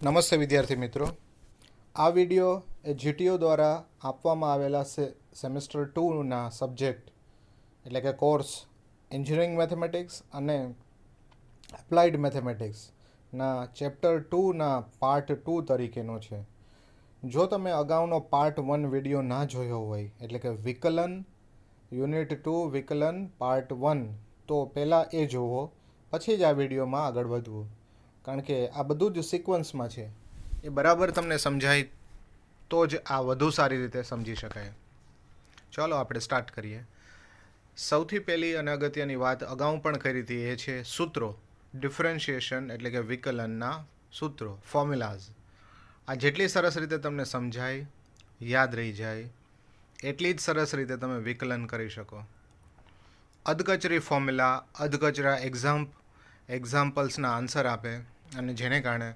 નમસ્તે વિદ્યાર્થી મિત્રો. આ વિડિયો એ જીટીઓ દ્વારા આપવામાં આવેલા સેમેસ્ટર 2ના સબ્જેક્ટ એટલે કે કોર્સ એન્જિનિયરિંગ મેથેમેટિક્સ અને એપ્લાઇડ મેથેમેટિક્સના ચેપ્ટર 2ના પાર્ટ 2 તરીકેનો છે. જો તમે અગાઉનો પાર્ટ 1 વિડીયો ના જોયો હોય એટલે કે વિકલન યુનિટ 2 વિકલન પાર્ટ 1, તો પહેલાં એ જોવો, પછી જ આ વિડીયોમાં આગળ વધવું, કારણ કે આ બધું જ સિક્વન્સમાં છે. એ બરાબર તમને સમજાય તો જ આ વધુ સારી રીતે સમજી શકાય. ચાલો આપણે સ્ટાર્ટ કરીએ. સૌથી પહેલી અને અગત્યની વાત અગાઉ પણ કરી હતી, એ છે સૂત્રો. ડિફરન્શિએશન એટલે કે વિકલનના સૂત્રો, ફોર્મ્યુલાઝ. આ જેટલી સરસ રીતે તમને સમજાય, યાદ રહી જાય, એટલી જ સરસ રીતે તમે વિકલન કરી શકો. અધકચરી ફોર્મ્યુલા, અધકચરા એક્ઝામ્પલ્સના આન્સર આપે, અને જેને કારણે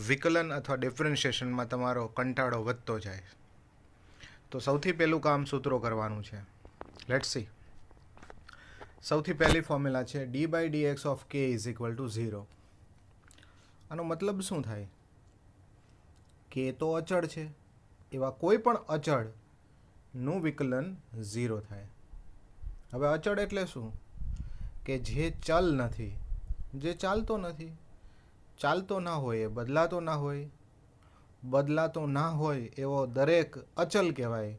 વિકલન અથવા ડિફરન્શિએશનમાં તમારો કંટાળો વધતો જાય. તો સૌથી પહેલું કામ સૂત્રો કરવાનું છે. Let's C. સૌથી પહેલી ફોર્મ્યુલા છે d/dx of k is equal to 0. આનો મતલબ શું થાય? કે તો અચળ છે, એવા કોઈ પણ અચળનું વિકલન 0 થાય. હવે અચળ એટલે શું? કે જે ચલ નથી, જે ચાલતો નથી. ચાલતો ના હોય એ બદલાતો ના હોય, બદલાતો ના હોય એવો દરેક અચલ કહેવાય,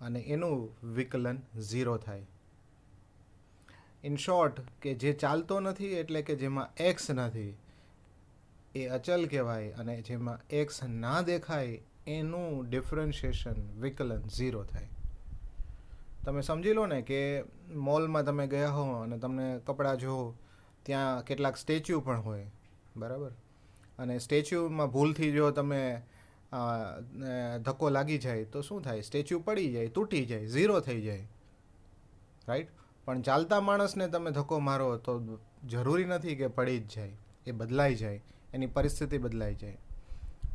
અને એનું વિકલન 0 થાય. ઇન શોર્ટ, કે જે ચાલતો નથી એટલે કે જેમાં એક્સ નથી એ અચલ કહેવાય, અને જેમાં એક્સ ના દેખાય એનું ડિફરન્શિએશન વિકલન 0 થાય. તમે સમજી લો ને કે મોલમાં તમે ગયા હો અને તમને કપડાં જો ત્યાં કેટલાક સ્ટેચ્યુ પણ હોય, બરાબર, અને સ્ટેચ્યુમાં ભૂલથી જો તમે ધક્કો લાગી જાય તો શું થાય? સ્ટેચ્યુ પડી જાય, તૂટી જાય, 0 થઈ જાય, રાઈટ? પણ ચાલતા માણસને તમે ધક્કો મારો તો જરૂરી નથી કે પડી જ જાય, એ બદલાઈ જાય, એની પરિસ્થિતિ બદલાઈ જાય.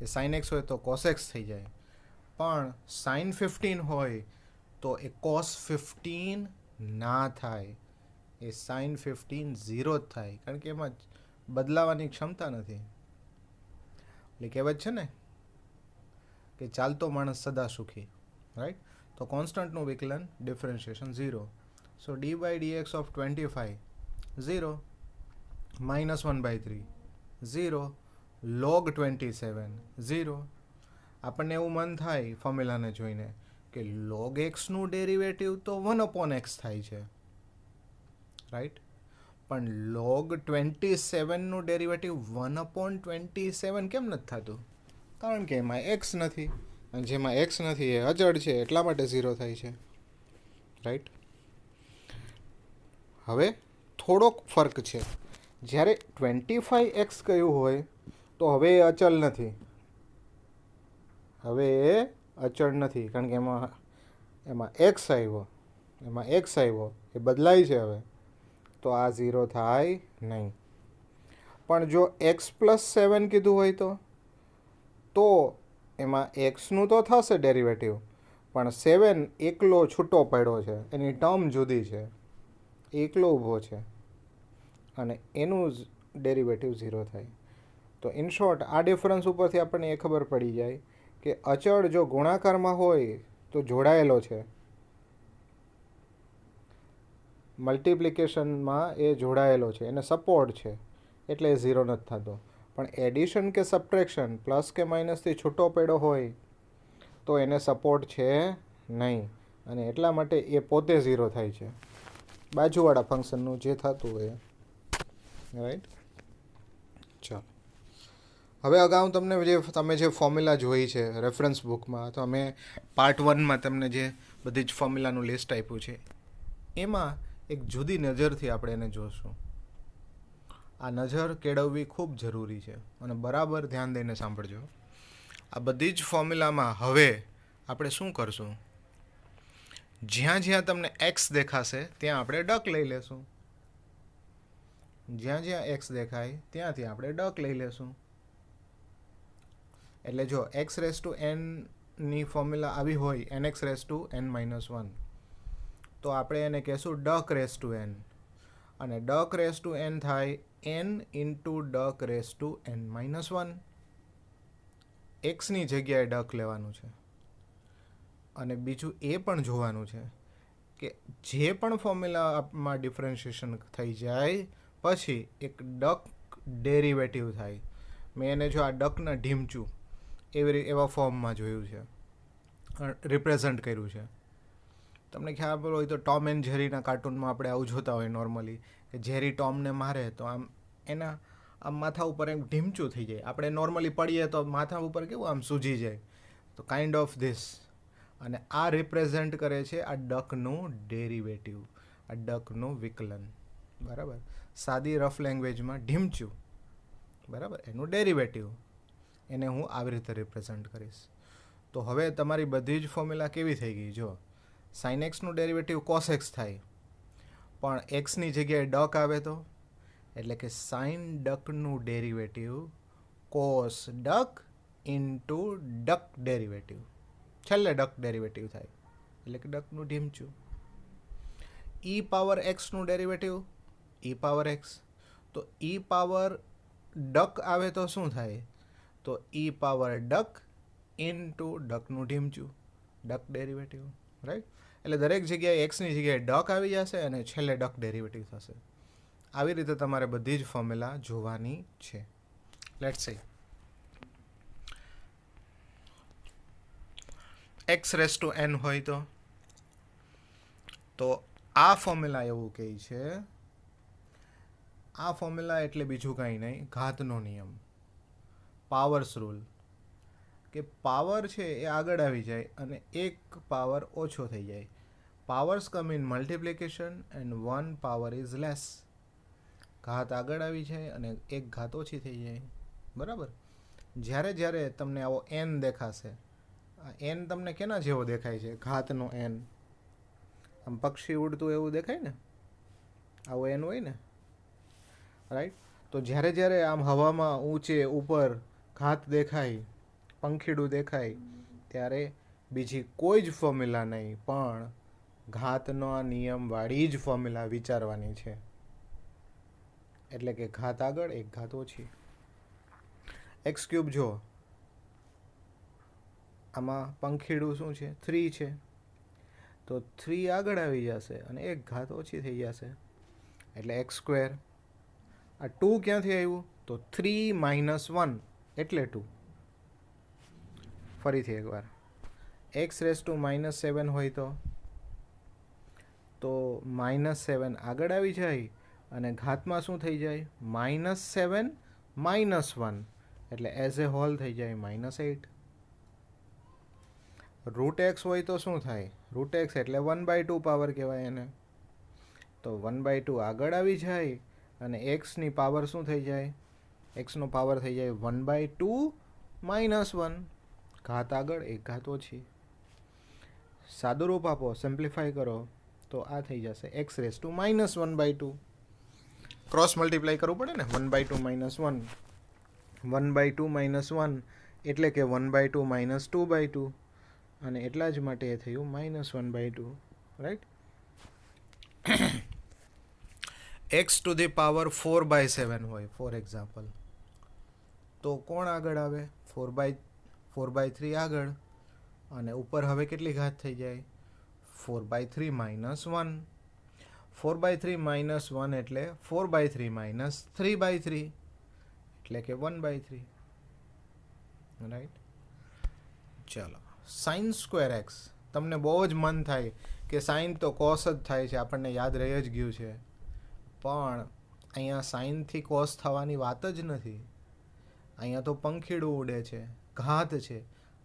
એ સાઇન એક્સ હોય તો કોસ એક્સ થઈ જાય, પણ સાઇન 15 હોય તો એ કોસ 15 ના થાય, એ સાઇન 15 0 જ થાય, કારણ કે એમાં બદલાવાની ક્ષમતા નથી. એટલે કહેવત છે ને કે ચાલતો માણસ સદા સુખી, રાઈટ? તો કોન્સ્ટન્ટનું વિકલન differentiation 0. So d/dx of 25 0, -1/3 0, log 27 0. આપણને એવું મન થાય ફોર્મ્યુલાને જોઈને કે log xનું ડેરિવેટિવ તો 1/x થાય છે, રાઈટ? પણ log 27નું ડેરિવેટિવ 1/27 કેમ નથી થતું? કારણ કે એમાં એક્સ નથી, અને જેમાં એક્સ નથી એ અચળ છે, એટલા માટે 0 થાય છે, રાઈટ? હવે થોડોક ફર્ક છે. જ્યારે 25x કહ્યું હોય તો હવે એ અચળ નથી, હવે એ અચળ નથી, કારણ કે એમાં એક્સ આવ્યો, એ બદલાય છે હવે, તો આ 0 થાય નહીં. પણ જો x+7 કીધું હોય તો એમાં એક્સનું તો થશે ડેરિવેટિવ, પણ 7 એકલો છૂટો પડ્યો છે, એની ટર્મ જુદી છે, એકલો ઊભો છે, અને એનું જ ડેરિવેટિવ 0 થાય. તો ઇન શોર્ટ, આ ડિફરન્સ ઉપરથી આપણને એ ખબર પડી જાય કે અચળ જો ગુણાકારમાં હોય તો જોડાયેલો છે, મલ્ટિપ્લિકેશનમાં એ જોડાયેલો છે, એને સપોર્ટ છે, એટલે એ 0 નથી થતો. પણ એડિશન કે સબટ્રેક્શન, પ્લસ કે માઇનસથી છૂટો પડ્યો હોય તો એને સપોર્ટ છે નહીં, અને એટલા માટે એ પોતે 0 થાય છે, બાજુવાળા ફંક્શનનું જે થતું હોય, રાઈટ? ચાલો, હવે અગાઉ તમે જે ફોર્મ્યુલા જોઈ છે રેફરન્સ બુકમાં, તો અમે પાર્ટ 1માં તમને જે બધી જ ફોર્મ્યુલાનું લિસ્ટ આપ્યું છે, એમાં એક જુદી નજરથી આપણે એને જોશું. આ નજર કેળવવી ખૂબ જરૂરી છે, અને બરાબર ધ્યાન દઈને સાંભળજો. આ બધી જ ફોર્મ્યુલામાં હવે આપણે શું કરશું? જ્યાં જ્યાં તમને એક્સ દેખાશે ત્યાં આપણે ડક લઈ લેશું, જ્યાં જ્યાં એક્સ દેખાય ત્યાંથી આપણે ડક લઈ લેશું. એટલે જો x⁻n ની ફોર્મ્યુલા આવી હોય nx⁻n-1, તો આપણે એને કહેશું ડક⁻n, અને ડક⁻n થાય N into duck raise to N minus one. એક્સની જગ્યાએ ડક લેવાનું છે. અને બીજું એ પણ જોવાનું છે કે જે પણ ફોર્મ્યુલામાં ડિફરન્શિએશન થઈ જાય પછી એક ડક ડેરિવેટિવ થાય. મેં એને જો આ ડકના ઢીમચું એવા ફોર્મમાં જોયું છે, રિપ્રેઝન્ટ કર્યું છે. તમને ખ્યાલ હોય તો ટોમ એન્ડ જેરીના કાર્ટૂનમાં આપણે આવું જોતા હોય નોર્મલી, કે જેરી ટોમને મારે તો આમ એના આમ માથા ઉપર એમ ઢીમચું થઈ જાય. આપણે નોર્મલી પડીએ તો માથા ઉપર કેવું આમ સૂજી જાય. તો કાઇન્ડ ઓફ ધીસ. અને આ રિપ્રેઝન્ટ કરે છે આ ડકનું ડેરિવેટિવ, આ ડકનું વિકલન. બરાબર. સાદી રફ લેંગ્વેજમાં ઢીમચું, બરાબર, એનું ડેરિવેટિવ. એને હું આવી રીતે રિપ્રેઝન્ટ કરીશ. તો હવે તમારી બધી જ ફોર્મ્યુલા કેવી થઈ ગઈ? જો સાઇન એક્સનું ડેરિવેટિવ કોસ એક્સ થાય, પણ એક્સની જગ્યાએ ડક આવે તો, એટલે કે સાઇન ડકનું derivative cos duck into duck derivative. છેલ્લે ડક ડેરિવેટિવ થાય, એટલે કે ડકનું ઢીમચું. ઈ પાવર એક્સનું ડેરિવેટિવ ઈ પાવર એક્સ. તો ઈ પાવર ડક આવે તો શું થાય? તો ઈ પાવર ડક ઇન્ટુ ડકનું ઢીમચું, ડક ડેરિવેટિવ. રાઈટ. એટલે દરેક જગ્યાએ એક્સની જગ્યાએ ડક આવી જશે અને છેલ્લે ડક ડેરિવેટિવ થશે. આવી રીતે તમારે બધી જ ફોર્મ્યુલા જોવાની છે. Let's see. X raise to n હોય તો આ ફોર્મ્યુલા એવું કહે છે, આ ફોર્મ્યુલા એટલે બીજું કાંઈ નહીં, ઘાતનો નિયમ, પાવર્સ રૂલ. કે પાવર છે એ આગળ આવી જાય અને એક પાવર ઓછો થઈ જાય. Powers come in multiplication and one power is less. ઘાત આગળ આવી જાય અને એક ઘાત ઓછી થઈ જાય. બરાબર. જ્યારે જ્યારે તમને આવો એન દેખાશે, આ એન તમને કેના જેવો દેખાય છે? ઘાતનો એન. આમ પક્ષી ઉડતું એવું દેખાય ને, આવો એન હોય ને, રાઈટ. તો જ્યારે જ્યારે આમ હવામાં ઊંચે ઉપર ઘાત દેખાય, પંખીડું દેખાય, ત્યારે બીજી કોઈ જ ફોર્મ્યુલા નહીં પણ ઘાતનો નિયમવાળી જ ફોર્મ્યુલા વિચારવાની છે. એટલે કે ઘાત આગળ એક ઘાત ઓછી. એક્સ ક્યુબ જો, આમાં પંખીડું શું છે? 3 છે. તો 3 આગળ આવી જશે અને એક ઘાત ઓછી થઈ જશે, એટલે એક્સ સ્ક્વેર. આ 2 ક્યાંથી આવ્યું? તો 3 માઇનસ 1 એટલે 2. ફરીથી એકવાર, એક્સ રેસ ટુ માઇનસ 7 હોય તો -7 આગળ આવી જાય અને ઘાતમાં શું થઈ જાય? -7 માઇનસ 1 એટલે એઝ એ હોલ થઈ જાય -8. રૂટ એક્સ હોય તો શું થાય? રૂટ એક્સ એટલે 1/2 પાવર કહેવાય એને. તો 1/2 આગળ આવી જાય અને એક્સની પાવર શું થઈ જાય? એક્સનો પાવર થઈ જાય 1/2 માઇનસ 1. ઘાત આગળ એક ઘાત ઓછી. સાદુરૂપ આપો, સિમ્પ્લિફાય કરો તો આ થઈ જશે x raise two -1/2. Cross multiply કરવું પડે ને, 1/2 માઇનસ 1, 1/2 માઇનસ 1 એટલે કે 1/2 માઇનસ 2/2, અને એટલા જ માટે એ થયું -1/2. Right. X to the power 4/7 હોય ફોર એક્ઝામ્પલ, તો કોણ આગળ આવે? 4/3 આગળ, અને ઉપર હવે કેટલી ઘાત થઈ જાય? 4/3 માઇનસ 1. 4/3 માઇનસ 1 એટલે 4/3 માઇનસ 3/3 એટલે કે 1/3. રાઈટ. ચાલો, સાઇન સ્ક્વેર એક્સ. તમને બહુ જ મન થાય કે સાઇન તો કોસ જ થાય છે, આપણને યાદ રહી જ ગયું છે. પણ અહીંયા સાઇનથી કોસ થવાની વાત જ નથી. અહીંયા તો પંખીડું ઉડે છે, ઘાત છે,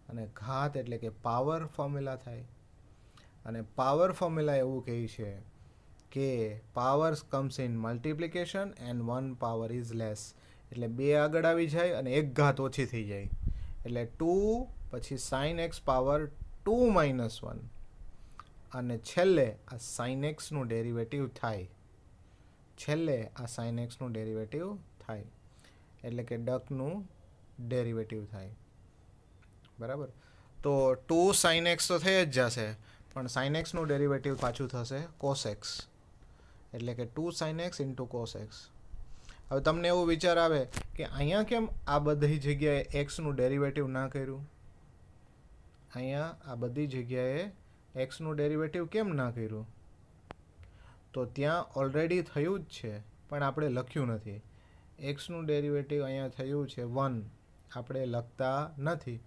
અને ઘાત એટલે કે પાવર ફોર્મ્યુલા થાય. અને પાવર ફોર્મ્યુલા એવું કહે છે કે powers comes in multiplication and one power is less. એટલે 2 આગળ આવી જાય અને એક ઘાત ઓછી થઈ જાય, એટલે 2 પછી સાઇન એક્સ પાવર 2 માઇનસ 1, અને છેલ્લે આ સાઇન એક્સનું ડેરિવેટિવ થાય. છેલ્લે આ સાઇન એક્સનું ડેરિવેટિવ થાય એટલે કે ડકનું ડેરિવેટિવ થાય. બરાબર. તો 2 સાઇન એક્સ તો થઈ જ જશે, પણ સાઇન એક્સનું ડેરિવેટિવ પાછું થશે કોસ એક્સ, એટલે કે 2 sine x into cos x. હવે તમને એવો વિચાર આવે કે અહીંયા કેમ આ બધી જગ્યાએ એક્સનું ડેરિવેટિવ ના કર્યું, અહીંયા આ બધી જગ્યાએ એક્સનું ડેરિવેટિવ કેમ ના કર્યું? તો ત્યાં ઓલરેડી થયું જ છે પણ આપણે લખ્યું નથી. એક્સનું ડેરિવેટિવ અહીંયા થયું છે 1, આપણે લખતા નથી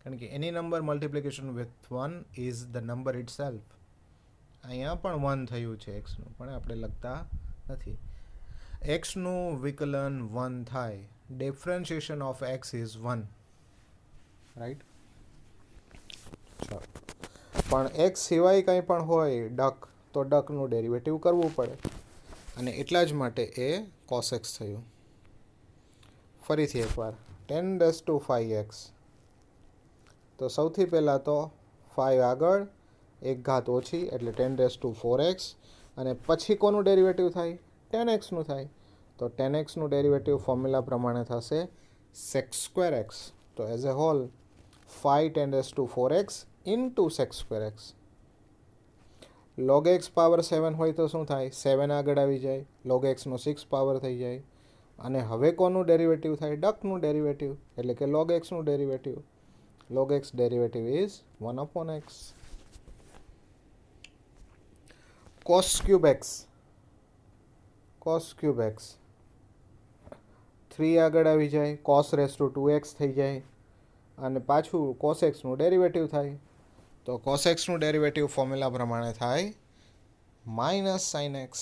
કારણ કે એની number multiplication with 1 is the number itself. અહીંયા પણ 1 થયું છે એક્સનું, પણ આપણે લખતા નથી. એક્સનું વિકલન 1 થાય, differentiation of x is 1, right? ચાલો, પણ એક્સ સિવાય કંઈ પણ હોય ડક, તો ડકનું ડેરિવેટિવ કરવું પડે અને એટલા જ માટે એ cos x થયું. ફરીથી એકવાર 10⁵x, તો સૌથી પહેલાં તો 5 આગળ, 1 ઘાત ઓછી એટલે 10⁴x, અને પછી કોનું ડેરિવેટિવ થાય? 10x નું થાય. તો 10x નું ડેરિવેટિવ ફોર્મ્યુલા પ્રમાણે થશે sec²x. તો as a whole 5 10⁴x into sec²x. log x power 7 હોય તો શું થાય? 7 આગળ આવી જાય, log x નો 6 પાવર થઈ જાય, અને હવે કોનું ડેરિવેટિવ થાય? ડકનું ડેરિવેટિવ, એટલે કે log x નું derivative. log x derivative is 1/x. cos³ x 3 આગળ આવી જાય, cos⁻²x થઈ જાય, અને પાછું cos x નું ડેરિવેટિવ થાય. તો cos x નું ડેરિવેટિવ ફોર્મ્યુલા પ્રમાણે થાય -sin x,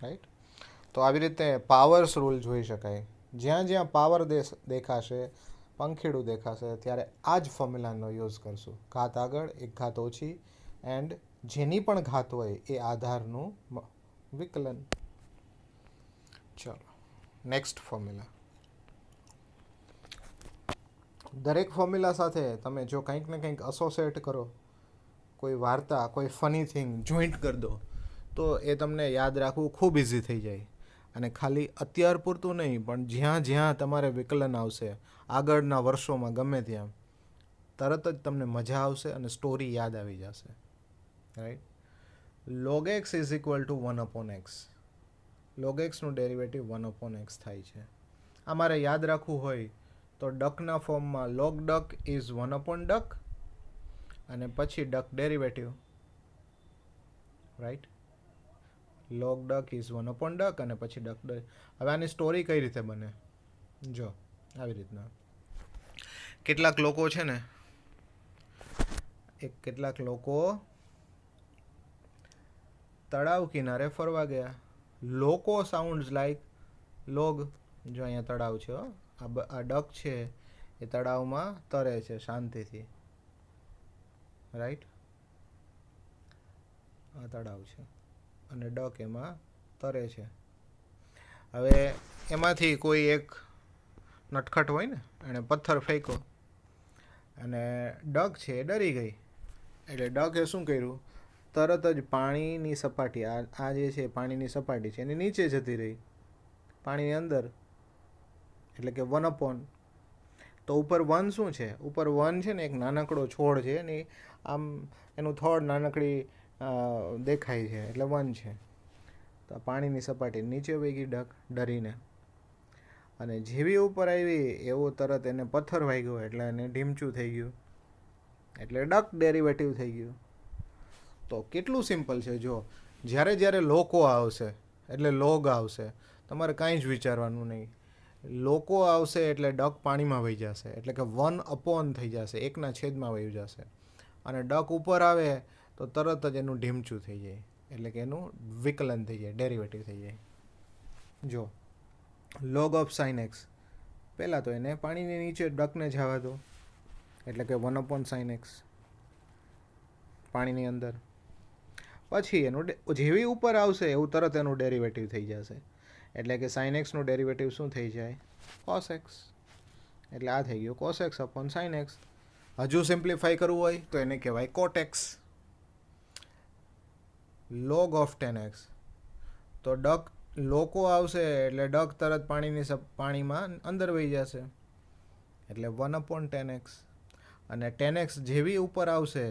રાઈટ? તો આવી રીતે પાવર્સ રૂલ જોઈ શકાય. જ્યાં જ્યાં પાવર દેખાશે, પંખીડું દેખાશે, ત્યારે આ જ ફોર્મ્યુલાનો યુઝ કરશું. ઘાત આગળ, 1 ઘાત ઓછી, એન્ડ જેની પણ ઘાત હોય એ આધારનું વિકલન. ચલો, નેક્સ્ટ ફોર્મ્યુલા. દરેક ફોર્મ્યુલા સાથે તમે જો કંઈક ને કંઈક એસોસિએટ કરો, કોઈ વાર્તા, કોઈ ફની થિંગ જોઈન્ટ કરી દો, તો એ તમને યાદ રાખવું ખૂબ ઇઝી થઈ જાય. અને ખાલી અત્યાર પૂરતું નહીં, પણ જ્યાં જ્યાં તમારે વિકલન આવશે આગળના વર્ષોમાં, ગમે ત્યાં, તરત જ તમને મજા આવશે અને સ્ટોરી યાદ આવી જશે, right? log x is equal to 1/x. log x નું ડેરિવેટિવ 1/x થાય છે. આ મારે યાદ રાખવું હોય તો ડકના ફોર્મમાં log duck ઇઝ 1/duck, અને પછી duck derivative, right? log duck is 1/duck અને પછી ડક. હવે આની સ્ટોરી કઈ રીતે બને? જો આવી રીતના કેટલાક લોકો છે ને, કેટલાક લોકો તળાવ કિનારે ફરવા ગયા. લોકો સાઉન્ડ્સ લાઈક લોગ. જો અહીંયા તળાવ છે, આ ડક છે એ તળાવમાં તરે છે શાંતિથી, રાઈટ? આ તળાવ છે અને ડક એમાં તરે છે. હવે એમાંથી કોઈ એક નટખટ હોય ને, એણે પથ્થર ફેંક્યો અને ડક છે એ ડરી ગઈ. એટલે ડકે શું કર્યું? તરત જ પાણીની સપાટી, આ જે છે પાણીની સપાટી છે એની નીચે જતી રહી, પાણીની અંદર, એટલે કે 1/. તો ઉપર 1 શું છે? ઉપર 1 છે ને એક નાનકડો છોડ છે, એની આમ એનું થોડ નાનકડી દેખાય છે, એટલે 1 છે. તો પાણીની સપાટી નીચે વહી ગઈ ડક ડરીને, અને જેવી ઉપર આવી એવો તરત એને પથ્થર વાગ્યો, એટલે એને ઢીમચું થઈ ગયું, એટલે ડક ડેરિવેટિવ થઈ ગયું. તો કેટલું સિમ્પલ છે. જો જ્યારે જ્યારે લોકો આવશે એટલે લોગ આવશે, તમારે કાંઈ જ વિચારવાનું નહીં. લોકો આવશે એટલે ડક પાણીમાં વહી જશે, એટલે કે 1/ થઈ જશે, 1/છેદમાં વહી જશે. અને ડક ઉપર આવે તો તરત જ એનું ઢીમચું થઈ જાય, એટલે કે એનું વિકલન થઈ જાય, ડેરિવેટિવ થઈ જાય. જો log of sin x, પહેલાં તો એને પાણીની નીચે ડકને જવા દો, એટલે કે 1/sin x પાણીની અંદર. પછી એનું જેવી ઉપર આવશે એવું તરત એનું ડેરિવેટિવ થઈ જશે, એટલે કે sin x નું ડેરિવેટિવ શું થઈ જાય? cos x. એટલે આ થઈ ગયું cos x/sin x. હજુ સિમ્પ્લિફાઈ કરવું હોય તો એને કહેવાય cot x. log of 10x, તો ડક લોકો આવશે એટલે ડક તરત પાણીમાં અંદર વહી જશે, એટલે 1/10x. અને 10x જેવી ઉપર આવશે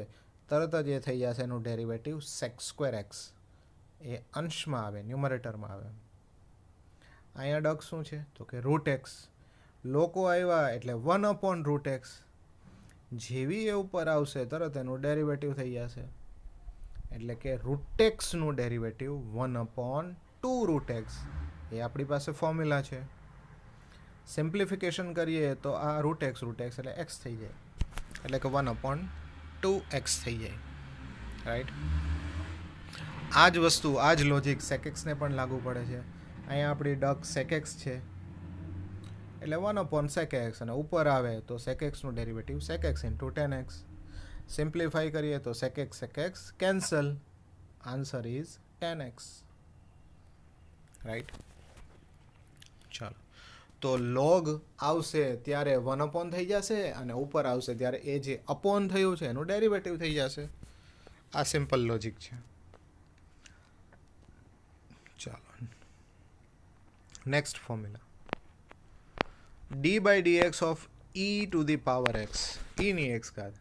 તરત જ એ થઈ જશે એનું ડેરિવેટિવ sec²x. એ અંશમાં આવે, ન્યુમરેટરમાં આવે. અહીંયા ડક શું છે તો કે રૂટ એક્સ. લોકો આવ્યા એટલે 1/√x. જેવી એ ઉપર આવશે તરત એનું ડેરિવેટિવ થઈ જશે. એટલે કે રૂટેક્સનું ડેરિવેટિવ 1/2√x. એ આપણી પાસે ફોર્મ્યુલા છે. સિમ્પ્લિફિકેશન કરીએ તો આ રૂટેક્સ એટલે x થઈ જાય, એટલે કે 1/2x થઈ જાય. રાઈટ. આ જ વસ્તુ, આ જ લોજિક સેકેક્સને પણ લાગુ પડે છે. અહીંયા આપણી ડક સેકેક્સ છે એટલે 1/sec(x) અને ઉપર આવે તો સેકેક્સનું derivative sec x into 10x. Simplify કરીએ તો sec x cancel. Answer is 10x. Right. ચાલો, તો લોગ આવશે ત્યારે 1/ થઈ જશે અને ઉપર આવશે ત્યારે એ જે અપોન થયું છે એનું ડેરિવેટિવ થઈ જશે. આ સિમ્પલ લોજિક છે. ચાલો, next formula. d/dx of e⁻x. ની x ઘાત.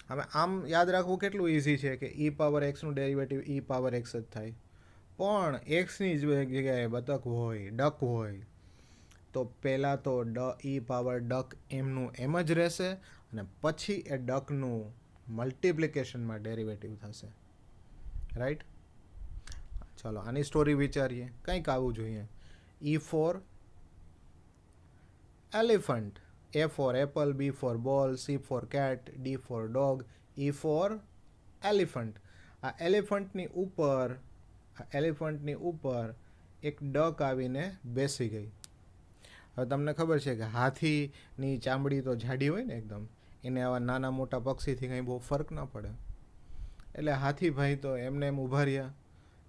હવે આમ યાદ રાખવું કેટલું ઇઝી છે કે e⁻x નું ડેરિવેટિવ e⁻x જ થાય. પણ એક્સની જગ્યાએ બતક હોય, ડક હોય, તો પહેલાં તો e⁻ડક એમનું એમ જ રહેશે અને પછી એ ડકનું મલ્ટિપ્લિકેશનમાં ડેરિવેટિવ થશે. રાઈટ. ચાલો, આની સ્ટોરી વિચારીએ. કંઈક આવું જોઈએ. E for elephant, A for apple, B for ball, C for cat, D for dog, E for elephant. આ એલિફન્ટની ઉપર એક ડક આવીને બેસી ગઈ. હવે તમને ખબર છે કે હાથીની ચામડી તો જાડી હોય ને એકદમ, એને આવા નાના મોટા પક્ષીથી કંઈ બહુ ફરક ન પડે. એટલે હાથીભાઈ તો એમને એમ ઊભા રહ્યા,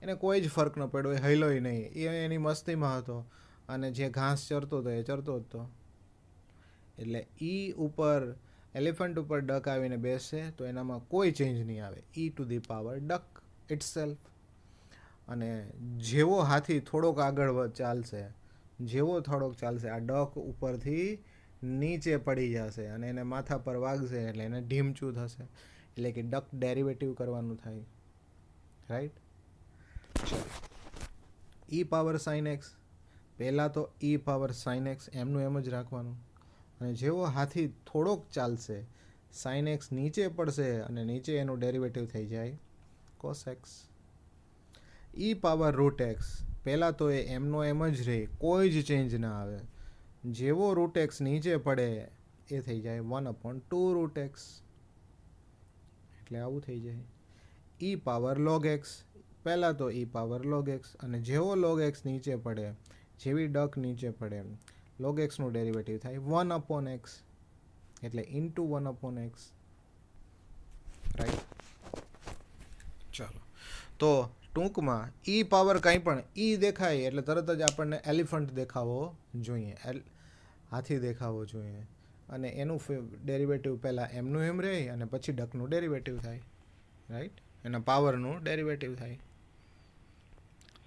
એને કોઈ જ ફરક ન પડ્યો, એ હૈલોય નહીં, એ એની મસ્તીમાં હતો અને જે ઘાસ ચરતો હતો એ ચરતો જ હતો. એટલે ઉપર એલિફન્ટ ઉપર ડક આવીને બેસે તો એનામાં કોઈ ચેન્જ નહીં આવે. e⁻ડક ઇટસેલ્ફ. અને જેવો હાથી થોડોક આગળ ચાલશે, આ ડક ઉપરથી નીચે પડી જશે અને એને માથા પર વાગશે એટલે એને ઢીમચું થશે. એટલે કે ડક ડેરિવેટિવ કરવાનું થાય. રાઈટ. e⁻sin x. પહેલાં તો e⁻sin x એમનું એમ જ રાખવાનું. અને જેવો હાથી થોડોક ચાલશે, sin x નીચે પડશે અને નીચે એનું ડેરિવેટિવ થઈ જાય cos x. e⁻√x. પહેલાં તો એ એમનો એમ જ રહે, કોઈ જ ચેન્જ ના આવે. જેવો √x નીચે પડે એ થઈ જાય 1/2√x. એટલે આવું થઈ જાય. e⁻log x. પહેલાં તો e⁻log x અને જેવો log x નીચે પડે, જેવી ડક નીચે પડે, log x નું ડેરિવેટિવ થાય 1/x. એટલે ઇન્ટુ 1/x. રાઈટ. ચાલો, તો ટૂંકમાં કંઈ પણ દેખાય એટલે તરત જ આપણને એલિફન્ટ દેખાવો જોઈએ, હાથી દેખાવો જોઈએ. અને એનું ડેરિવેટિવ પહેલાં એમનું એમ રહે અને પછી ડકનું ડેરિવેટિવ થાય. રાઈટ. એના પાવરનું ડેરિવેટિવ થાય.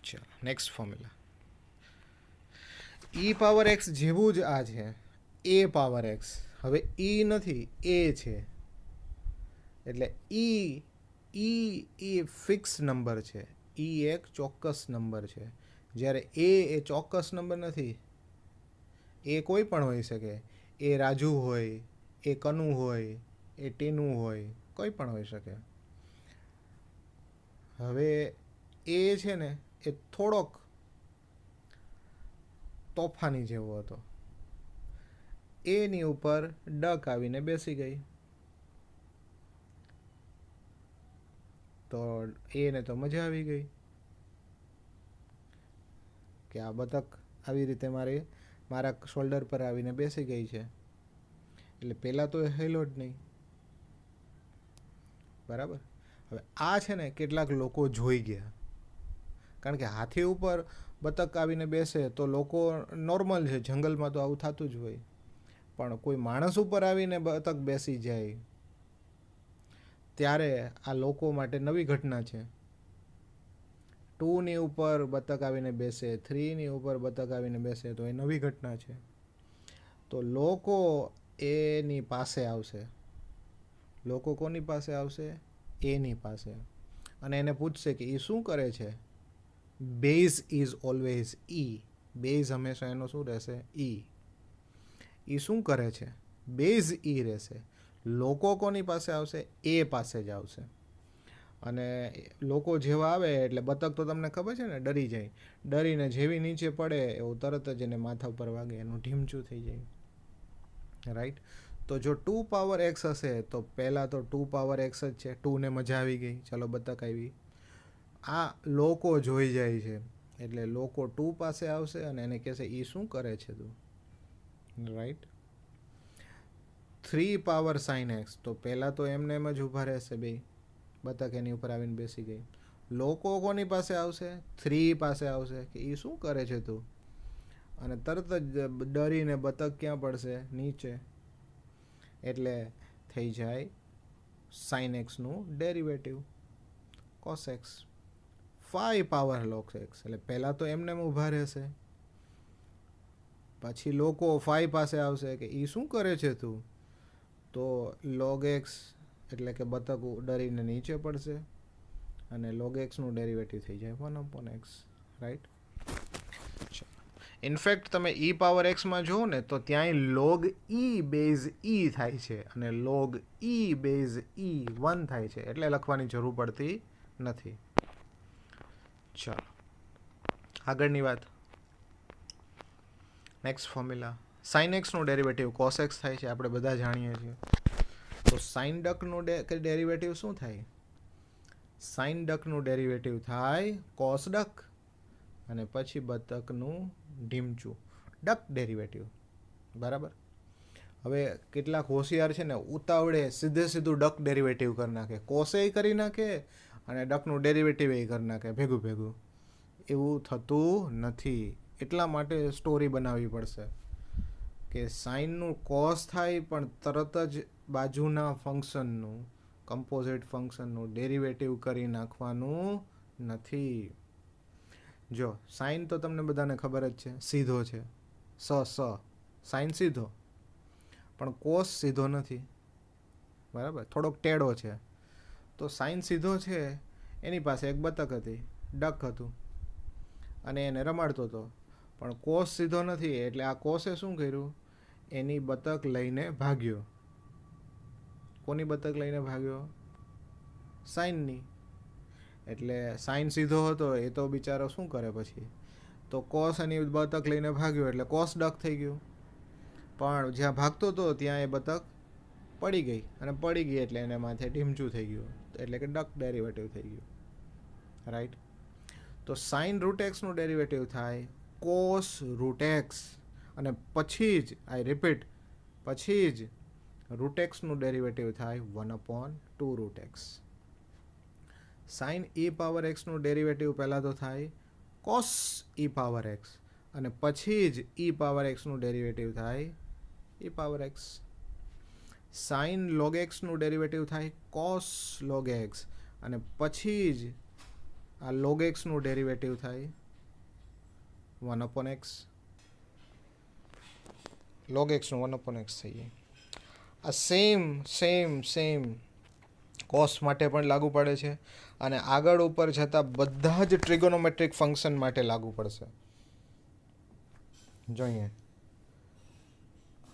ચાલો, નેક્સ્ટ ફોર્મ્યુલા. e⁻x જેવું જ આ છે, a⁻x. હવે નથી, એ છે. એટલે એ ફિક્સ નંબર છે. એક ચોક્કસ નંબર છે, જ્યારે એ ચોક્કસ નંબર નથી. એ કોઈ પણ હોઈ શકે. એ રાજુ હોય, એ કનુ હોય, એ ટીનું હોય, કોઈ પણ હોઈ શકે. હવે એ છે ને એ થોડોક તોફાની જેવો હતો. એની ઉપર ડક આવીને બેસી ગઈ તો એને તો મજા આવી ગઈ કે આ બતક આવી રીતે મારા શોલ્ડર પર આવીને બેસી ગઈ છે. એટલે પહેલાં તો એ હેલો જ નહીં. બરાબર. હવે આ છે ને કેટલાક લોકો જોઈ ગયા, કારણ કે હાથી ઉપર બતક આવીને બેસે તો લોકો નોર્મલ છે, જંગલમાં તો આવું થતું જ હોય. પણ કોઈ માણસ ઉપર આવીને બતક બેસી જાય ત્યારે આ લોકો માટે નવી ઘટના છે. 2ની ઉપર બતક આવીને બેસે, 3ની ઉપર બતક આવીને બેસે તો એ નવી ઘટના છે. તો લોકો એની પાસે આવશે. લોકો કોની પાસે આવશે? એની પાસે. અને એને પૂછશે કે એ શું કરે છે? Base is always E. Base હંમેશા એનો શું રહેશે? ઈ. એ શું કરે છે? બેઝ ઈ રહેશે. લોકો કોની પાસે આવશે? એ પાસે જ આવશે. અને લોકો જેવા આવે એટલે બતક તો તમને ખબર છે ને ડરી જાય. ડરીને જેવી નીચે પડે એવું તરત જ એને માથા ઉપર વાગે, એનું ઢીમચું થઈ જાય. રાઈટ. તો જો 2 પાવર એક્સ હશે તો પહેલાં તો 2 પાવર એક્સ જ છે. 2 ને મજા આવી ગઈ, ચલો બતક આવી. આ લોકો જોઈ જાય છે એટલે લોકો 2 પાસે આવશે અને એને કહેશે એ શું કરે છે તું? રાઈટ. 3 પાવર સાઇન એક્સ તો પહેલાં તો એમને એમ જ ઊભા રહેશે બે. બતક એની ઉપર આવીને બેસી ગઈ. લોકો કોની પાસે આવશે? 3 પાસે આવશે કે એ શું કરે છે તું? અને તરત જ ડરીને બતક ક્યાં પડશે? નીચે. એટલે થઈ જાય સાઇન એક્સનું derivative cos X. 5 power log X એટલે પહેલાં તો એમને ઊભા રહેશે. પછી લોકો 5 પાસે આવશે કે એ શું કરે છે તું? તો લોગ એક્સ એટલે કે બતક ડરીને નીચે પડશે અને લોગ એક્સનું ડેરિવેટિવ થઈ જાય 1/x. રાઈટ. ઇનફેક્ટ તમે ઈ પાવર એક્સમાં જુઓ ને તો ત્યાંય લોગ ઈ બેઝ ઈ થાય છે અને લોગ ઈ બેઝ ઈ 1 થાય છે, એટલે લખવાની જરૂર પડતી નથી. ચાલો આગળની વાત. Next formula. સાઇન એક્સનું ડેરિવેટિવ કોસ એક્સ થાય છે, આપણે બધા જાણીએ છીએ. તો સાઇન ડકનું ડેરિવેટિવ શું થાય? સાઇન ડકનું ડેરિવેટિવ થાય કોસ ડક અને પછી બતકનું ઢીમચું ડક ડેરિવેટિવ. બરાબર. હવે કેટલાક હોશિયાર છે ને ઉતાવળે સીધું ડક ડેરિવેટિવ કરી નાખે, કોસે કરી નાખે અને ડકનું ડેરિવેટિવ એ કરી નાખે ભેગું. એવું થતું નથી. એટલા માટે સ્ટોરી બનાવવી પડશે કે સાઇનનું કોસ થાય પણ તરત જ બાજુના ફંક્શનનું, કમ્પોઝિટ ફંક્શનનું ડેરિવેટિવ કરી નાખવાનું નથી. જો સાઇન તો તમને બધાને ખબર જ છે, સીધો છે. સાઇન સીધો, પણ કોસ સીધો નથી. બરાબર, થોડોક ટેડો છે. તો સાઇન સીધો છે, એની પાસે એક બતક હતી, ડક હતું અને એને રમાડતો હતો. પણ કોસ સીધો નથી એટલે આ કોસે શું કર્યું? એની બતક લઈને ભાગ્યો. કોની બતક લઈને ભાગ્યો? સાઇનની. એટલે સાઇન સીધો હતો એ તો બિચારો શું કરે પછી? તો કોસ એની બતક લઈને ભાગ્યો એટલે કોસ ડક થઈ ગયું. પણ જ્યાં ભાગતો હતો ત્યાં એ બતક પડી ગઈ અને પડી ગઈ એટલે એને માથે ઢીમચું થઈ ગયું, એટલે કે ડક ડેરિવેટિવ થઈ ગયું. રાઈટ. તો સાઇન રૂટ એક્સનું ડેરિવેટિવ થાય કોસ રૂટ એક્સ અને પછી જ આઈ રિપીટ પછી જ રૂટ એક્સનું ડેરિવેટિવ થાય 1/2 રૂટ એક્સ. સાઇન ઈ પાવર એક્સનું ડેરિવેટિવ પહેલાં તો થાય કોસ ઈ પાવર એક્સ અને પછી જ ઈ પાવર એક્સનું ડેરિવેટિવ થાય E power X. Sine log એક્સનું ડેરિવેટિવ થાય કોસ લોગ એક્સ અને પછી જ આ લોગ એક્સનું ડેરિવેટિવ થાય 1/x. લોગ એક્સનું 1/x થઈ જાય. આ સેમ કોસ માટે પણ લાગુ પડે છે અને આગળ ઉપર જતાં બધા જ ટ્રિગોનોમેટ્રિક ફંક્શન માટે લાગુ પડશે. જોઈએ,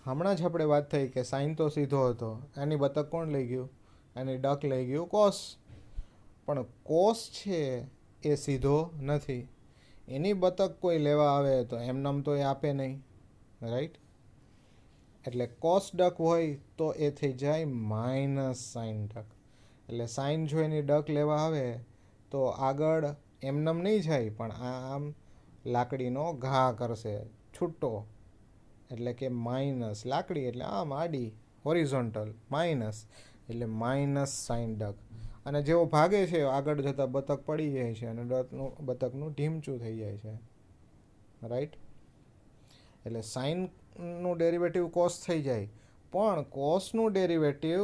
હમણાં જ આપણે વાત થઈ કે સાઇન તો સીધો હતો, એની બતક કોણ લઈ ગયું? એની ડક લઈ ગયું કોસ. પણ કોસ છે એ સીધો નથી, એની બતક કોઈ લેવા આવે તો એમનામ તો એ આપે નહીં. રાઈટ. એટલે કોસ ડક હોય તો એ થઈ જાય માઇનસ સાઇન ડક. એટલે સાઇન જો એની ડક લેવા આવે તો આગળ એમનામ નહીં જાય પણ આમ લાકડીનો ઘા કરશે છૂટો, એટલે કે માઇનસ. લાકડી એટલે આમ આડી હોરિઝોન્ટલ, માઇનસ એટલે માઇનસ સાઇન ડક. અને જેવો ભાગે છે આગળ જતાં બતક પડી જાય છે અને બતકનું ઢીમચું થઈ જાય છે. રાઈટ. એટલે સાઇનનું ડેરિવેટિવ કોસ થઈ જાય પણ કોસનું ડેરિવેટિવ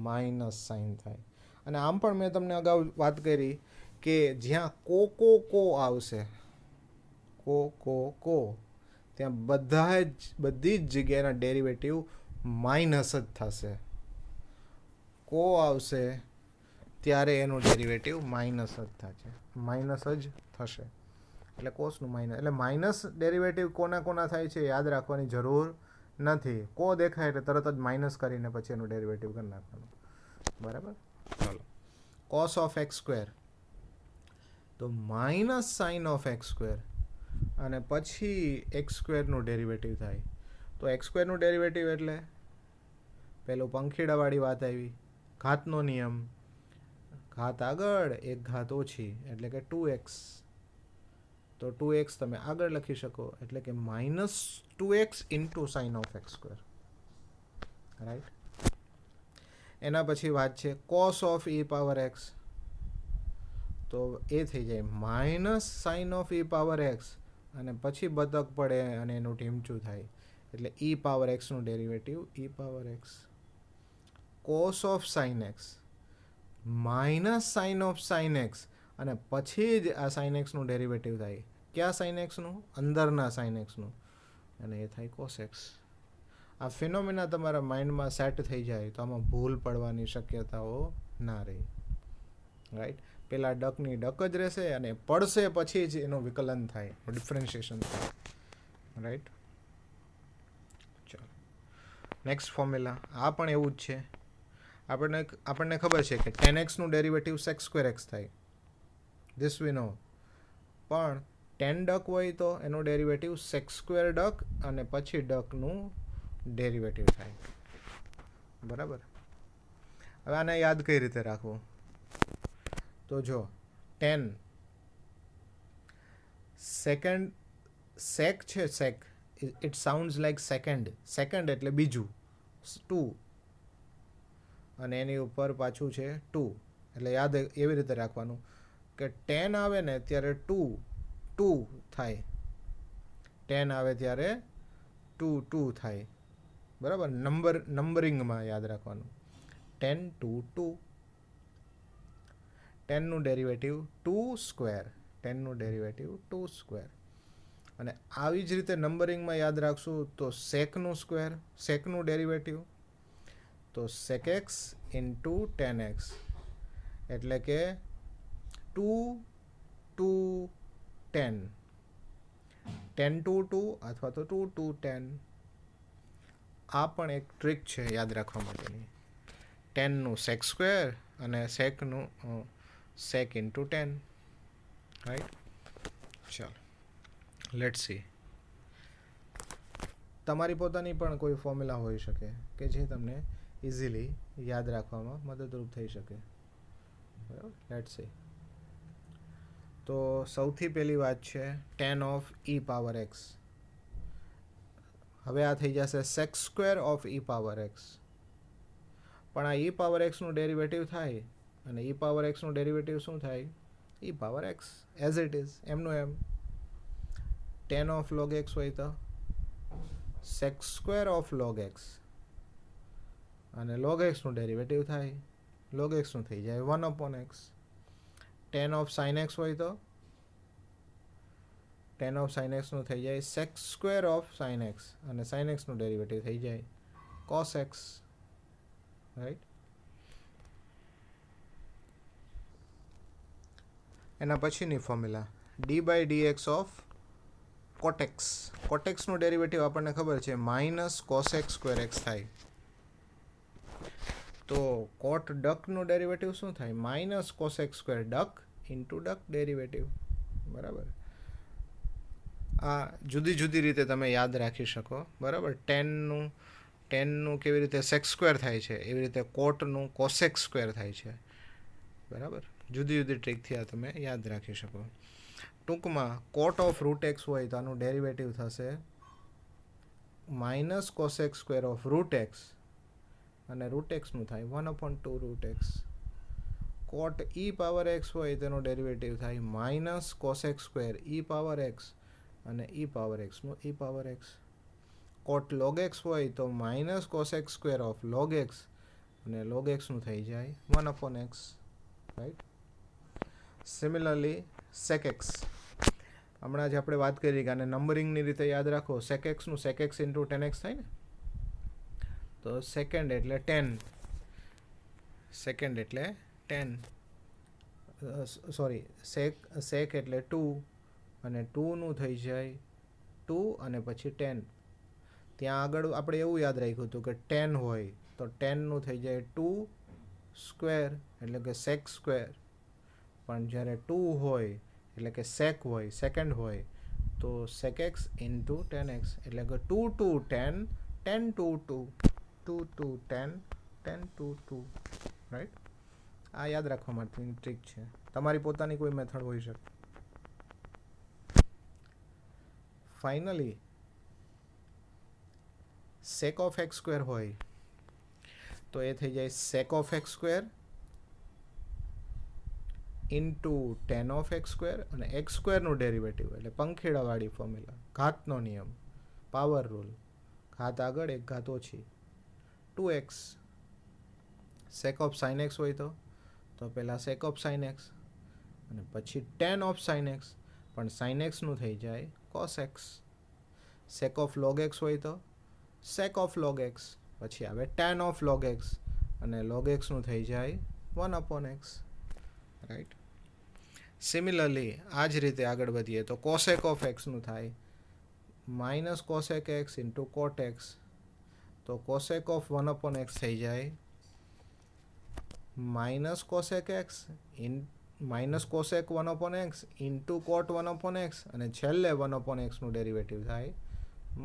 માઇનસ સાઇન થાય. અને આમ પણ મેં તમને અગાઉ વાત કરી કે જ્યાં કો આવશે, કો ત્યાં બધી જ જગ્યાના ડેરિવેટિવ માઇનસ જ થશે. કો આવશે ત્યારે એનું ડેરિવેટિવ માઇનસ જ થશે. એટલે કોસનું માઇનસ, એટલે માઇનસ ડેરિવેટિવ કોના કોના થાય છે યાદ રાખવાની જરૂર નથી. કો દેખાય એટલે તરત જ માઇનસ કરીને પછી એનું ડેરિવેટિવ કરી નાખવાનું. બરાબર. ચાલો, કોસ ઓફ એક્સ સ્ક્વેર તો minus sine of x square અને પછી એક્સ સ્ક્વેરનું ડેરિવેટિવ થાય. તો એક્સ સ્ક્વેરનું ડેરિવેટિવ એટલે પેલું પંખીડાવાળી વાત આવી, ઘાતનો નિયમ, ઘાત આગળ એક ઘાત ઓછી એટલે કે 2x. તો 2x તમે આગળ લખી શકો એટલે કે minus 2x into sign of x square. Right. એના પછી વાત છે cos of e power X, તો એ થઈ જાય minus sine of e power X અને પછી બતક પડે અને એનું ટીમચું થાય એટલે e પાવર એક્સનું derivative e power X. Cos of sine X minus sine of sine X અને પછી જ આ સાઇન એક્સનું ડેરિવેટિવ થાય. ક્યાં સાઇન એક્સનું? અંદરના સાઇન એક્સનું, અને એ થાય કોસ એક્સ. આ ફિનોમિના તમારા માઇન્ડમાં સેટ થઈ જાય તો આમાં ભૂલ પડવાની શક્યતાઓ ના રહે. રાઈટ. પેલા ડકની ડક જ રહેશે અને પડશે પછી જ એનું વિકલન થાય, ડિફરન્શિએશન થાય. રાઈટ. ચાલો, નેક્સ્ટ ફોર્મ્યુલા. આ પણ એવું જ છે. આપણને ખબર છે કે 10x નું ડેરિવેટિવ sec સ્ક્વેર એક્સ થાય, ધીસ વી નો. પણ 10 ડક હોય તો એનું ડેરિવેટિવ sec સ્ક્વેર ડક અને પછી ડકનું ડેરિવેટિવ થાય. બરાબર. હવે આને યાદ કઈ રીતે રાખવું? તો જો 10 સેકન્ડ, સેક છે, sec it sounds like second, second એટલે બીજું, 2 અને એની ઉપર પાછું છે 2, એટલે યાદ એવી રીતે રાખવાનું કે 10 આવે ને ત્યારે 2 થાય, 10 આવે ત્યારે 2 થાય. બરાબર. નંબરિંગમાં યાદ રાખવાનું. 10 to 2, 10નું ડેરિવેટિવ 2 સ્ક્વેર, 10નું ડેરિવેટિવ 2 સ્ક્વેર. અને આવી જ રીતે નંબરિંગમાં યાદ રાખશું તો સેકનું સ્ક્વેર, સેકનું ડેરિવેટિવ તો sec x ઇન્ટુ 10x એટલે કે 2 to 10, 10 to 2 અથવા તો 2 to 10. આ પણ એક ટ્રીક છે યાદ રાખવા માટેની. 10નું sec સ્ક્વેર અને સેકનું sec ઇન્ટુ 10. રાઈટ. ચાલો, લેટ્સ સી. તમારી પોતાની પણ કોઈ ફોર્મ્યુલા હોઈ શકે કે જે તમને ઇઝીલી યાદ રાખવામાં મદદરૂપ થઈ શકે. બરાબર. Let's see. તો સૌથી પહેલી વાત છે 10 ઓફ e પાવર એક્સ. હવે આ થઈ જશે sec square of e power x. પણ આ e પાવર એક્સનું ડેરિવેટિવ થાય અને e પાવર એક્સનું ડેરિવેટિવ શું થાય? e power x as it is, એમનું એમ. 10 ઓફ log x હોય તો sec square of log x અને log x નું ડેરિવેટિવ થાય, log x નું થઈ જાય 1 upon x. 10 of sin x હોય તો 10 ઓફ sin x નું થઈ જાય sec square of sin x અને sin x નું ડેરિવેટિવ થઈ જાય cos x. રાઈટ. એના પછીની formula d by dx of cot x. cot x નું ડેરિવેટિવ આપણને ખબર છે minus cos x square x થાય. તો કોટ ડકનું ડેરિવેટિવ શું થાય? માઇનસ cos x સ્ક્વેર ડક ઇન્ટુ ડક ડેરિવેટિવ. બરાબર. આ જુદી જુદી રીતે તમે યાદ રાખી શકો. બરાબર. 10નું કેવી રીતે સેક સ્ક્વેર થાય છે એવી રીતે કોટનું કોસેક સ્ક્વેર થાય છે. બરાબર. જુદી જુદી ટ્રીકથી આ તમે યાદ રાખી શકો. ટૂંકમાં કોટ ઓફ રૂટ એક્સ હોય તો આનું ડેરિવેટિવ થશે minus cosec square of root X અને રૂટ એક્સનું થાય 1/2 root X. Cot e power X હોય તેનું ડેરિવેટિવ થાય minus cosec square e power X અને e પાવર એક્સનું e power X. Cot log x હોય તો minus cosec square of log x અને log xનું થઈ જાય 1/x. Right. Similarly sec x. હમણાં જ આપણે વાત કરી કે આને નંબરિંગની રીતે યાદ રાખો. sec x નું sec x ઇન્ટુ 10x થાય ને, તો સેકન્ડ એટલે 10, સેકન્ડ એટલે 10, સોરી સેક એટલે 2, અને 2નું થઈ જાય 2 અને પછી 10. ત્યાં આગળ આપણે એવું યાદ રાખ્યું હતું કે 10 હોય તો 10નું થઈ જાય 2 સ્ક્વેર એટલે કે સેક સ્ક્વેર. પણ જ્યારે 2 હોય એટલે કે સેક હોય, સેકન્ડ હોય, તો sec x ઇન્ટુ 10x એટલે કે 2 2 10 10 2 2 2 2 10 10 2 2. રાઈટ? આ યાદ રાખવા માટેની ટ્રીક છે. તમારી પોતાની કોઈ મેથડ હોઈ શકે. Finally sec of x square હોય તો એ થઈ જાય sec of x square into 10 of x square, અને x સ્ક્વેરનું ડેરિવેટિવ એટલે પંખેડાવાળી ફોર્મ્યુલા, ઘાતનો નિયમ, પાવર રૂલ, ઘાત આગળ એક ઘાત ઓછી, 2x. sec of sin x હોય તો પહેલાં sec of sin x અને પછી tan of sin x, પણ sin x નું થઈ જાય cos x. sec of log x હોય તો sec of log x, પછી આવે tan of log x અને log x નું થઈ જાય 1 upon x. રાઈટ? સિમિલરલી આ જ રીતે આગળ વધીએ તો cosec of x નું થાય minus cosec x into cot x, તો cosec of 1 upon x થઈ જાય minus cosec x minus cosec 1 upon x into cot 1 upon x, અને છેલ્લે 1 upon x નું ડેરિવેટિવ થાય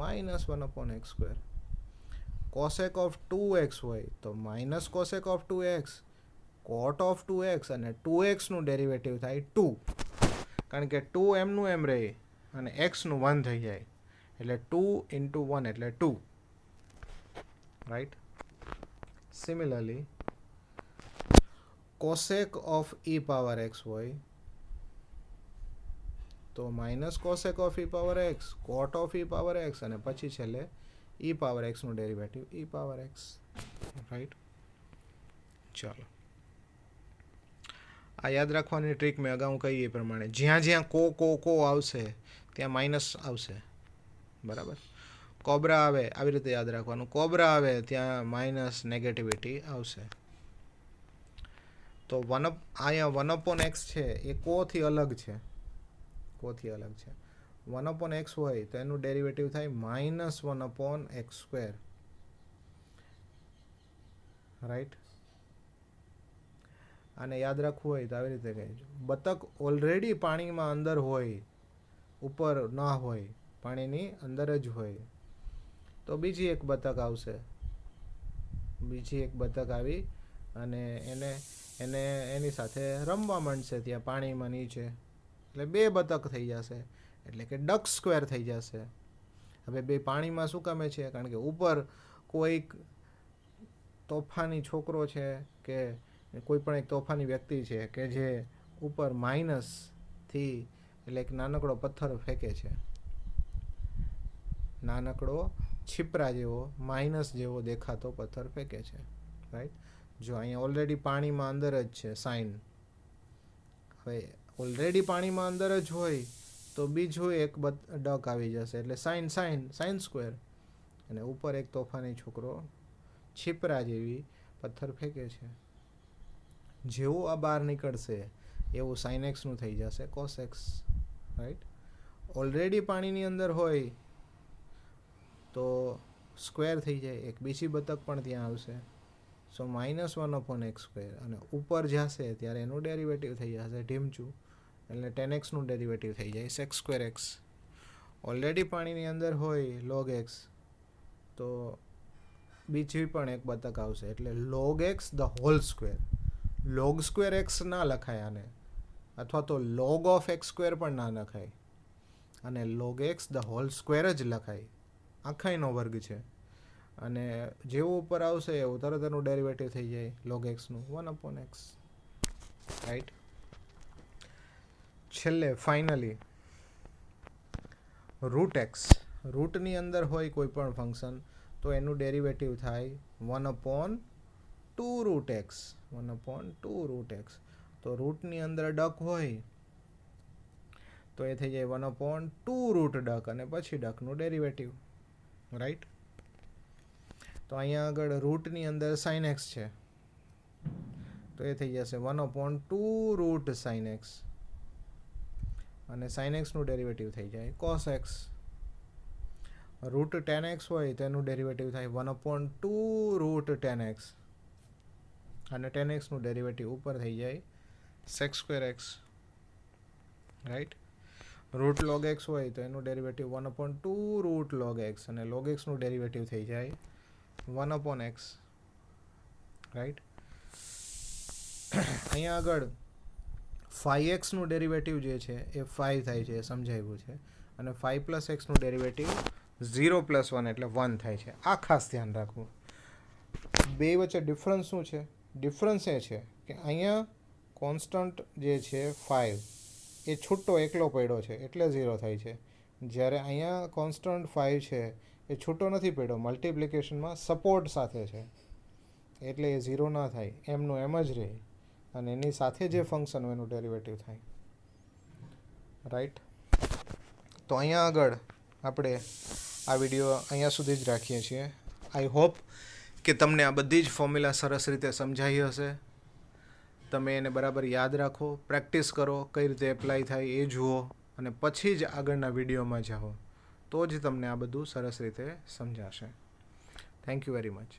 minus 1 upon x square. cosec of 2x હોય તો minus cosec of 2x, cot of 2x અને 2x નું ડેરિવેટિવ થાય 2, કારણ કે 2 એમનું એમ રહે અને x નું 1 થઈ જાય એટલે 2 ઇન્ટુ 1 એટલે 2. Right? Similarly cosec of e power x હોય તો minus cosec of e power x, cot of e power x અને પછી છેલ્લે e પાવર x નું derivative e power x. Right? ચાલો, આ યાદ રાખવાની ટ્રીક મેં અગાઉ કહી એ પ્રમાણે જ્યાં જ્યાં કો આવશે ત્યાં માઇનસ આવશે. બરાબર? કોબ્રા આવે આવી રીતે યાદ રાખવાનું, કોબ્રા આવે ત્યાં માઇનસ નેગેટિવિટી આવશે. તો અહીંયા 1 upon x છે એ કોથી અલગ છે, કોથી અલગ છે. 1 upon x હોય તો એનું ડેરિવેટિવ થાય minus 1 upon x square. Right? આને યાદ રાખવું હોય તો આવી રીતે કહેજો. બતક ઓલરેડી પાણીમાં અંદર હોય, ઉપર ના હોય, પાણીની અંદર જ હોય, તો બીજી એક બતક આવશે, બીજી એક બતક આવી અને એને એની સાથે રમવા માંડશે ત્યાં પાણીમાં નીચે, એટલે 2 બતક થઈ જશે એટલે કે ડક સ્ક્વેર થઈ જશે. હવે 2 પાણીમાં શું કામે છે? કારણ કે ઉપર કોઈક તોફાની છોકરો છે કે કોઈ પણ એક તોફાની વ્યક્તિ છે કે જે ઉપર માઇનસથી એટલે એક નાનકડો પથ્થર ફેંકે છે, નાનકડો છીપરા જેવો માઇનસ જેવો દેખાતો પથ્થર ફેંકે છે. રાઈટ? જો અહીંયા ઓલરેડી પાણીમાં અંદર જ છે સાઇન, હવે ઓલરેડી પાણીમાં અંદર જ હોય તો બીજું એક ડક આવી જશે એટલે સાઇન સ્ક્વેર, અને ઉપર એક તોફાની છોકરો છીપરા જેવી પથ્થર ફેંકે છે. જેવું આ બહાર નીકળશે એવું sin x નું થઈ જશે cos x. રાઈટ? ઓલરેડી પાણીની અંદર હોય તો સ્ક્વેર થઈ જાય, એક બીજી બતક પણ ત્યાં આવશે, સો માઇનસ 1 upon x સ્ક્વેર, અને ઉપર જશે ત્યારે એનું ડેરિવેટિવ થઈ જશે ઢીમચું એટલે 10x નું ડેરિવેટિવ થઈ જાય sec સ્ક્વેર x. ઓલરેડી પાણીની અંદર હોય log x તો બીજી પણ એક બતક આવશે એટલે log x the whole square. log square x ના લખાય આને, અથવા તો log of x સ્ક્વેર પણ ના લખાય, અને log x the whole square જ લખાય, આખાઈનો વર્ગ છે. અને જેવું ઉપર આવશે એવું તરત એનું ડેરિવેટિવ થઈ જાય log x નું 1 upon x. રાઈટ? છેલ્લે ફાઇનલી રૂટ x, રૂટની અંદર હોય કોઈ પણ ફંક્શન તો એનું ડેરિવેટિવ થાય 1 upon 2 root x, 1 upon 2 root x. તો રૂટની અંદર ડક હોય તો એ થઈ જાય 1 upon 2 રૂટ ડક અને પછી ડકનું ડેરિવેટિવ. રાઈટ? તો અહીંયા આગળ રૂટની અંદર sin x છે તો એ થઈ જશે 1 upon 2 રૂટ sin x. અને સાઇન એક્સનું ડેરિવેટિવ થઈ જાય કોસ એક્સ. રૂટ 10x હોય તેનું ડેરિવેટિવ થાય 1/2 રૂટ 10x, અને 10xનું ડેરિવેટિવ ઉપર થઈ જાય sec²x, right. Route log x હોય તો એનું ડેરિવેટિવ 1/2 રૂટ log x, અને log xનું ડેરિવેટિવ થઈ જાય 1/x, રાઈટ. અહીંયા આગળ 5xનું ડેરિવેટિવ જે છે એ 5 થાય છે, સમજાવ્યું છે. અને 5 + x નું ડેરિવેટિવ 0 + 1 એટલે 1 થાય છે. આ ખાસ ધ્યાન રાખવું. બે વચ્ચે ડિફરન્સ શું છે? ડિફરન્સ એ છે કે અહીંયા કોન્સ્ટન્ટ જે છે 5 એ છૂટો એકલો પડ્યો છે એટલે 0 થાય છે, જ્યારે અહીંયા કોન્સ્ટન્ટ 5 છે એ છૂટો નથી પડ્યો, મલ્ટિપ્લિકેશનમાં સપોર્ટ સાથે છે એટલે એ 0 ના થાય, એમનું એમ જ રહે, અને એની સાથે જે ફંક્શન હોય એનું ડેરિવેટિવ થાય, રાઈટ. તો અહીંયા આગળ આપણે આ વિડીયો અહીંયા સુધી જ રાખીએ છીએ. આઈ હોપ કે તમને આ બધી જ ફોર્મ્યુલા સરસ રીતે સમજાઈ હશે. તમે એને બરાબર યાદ રાખો, પ્રેક્ટિસ કરો, કઈ રીતે એપ્લાય થાય એ જુઓ, અને પછી જ આગળના વિડીયોમાં જાઓ, તો જ તમને આ બધું સરસ રીતે સમજાશે. Thank you very much.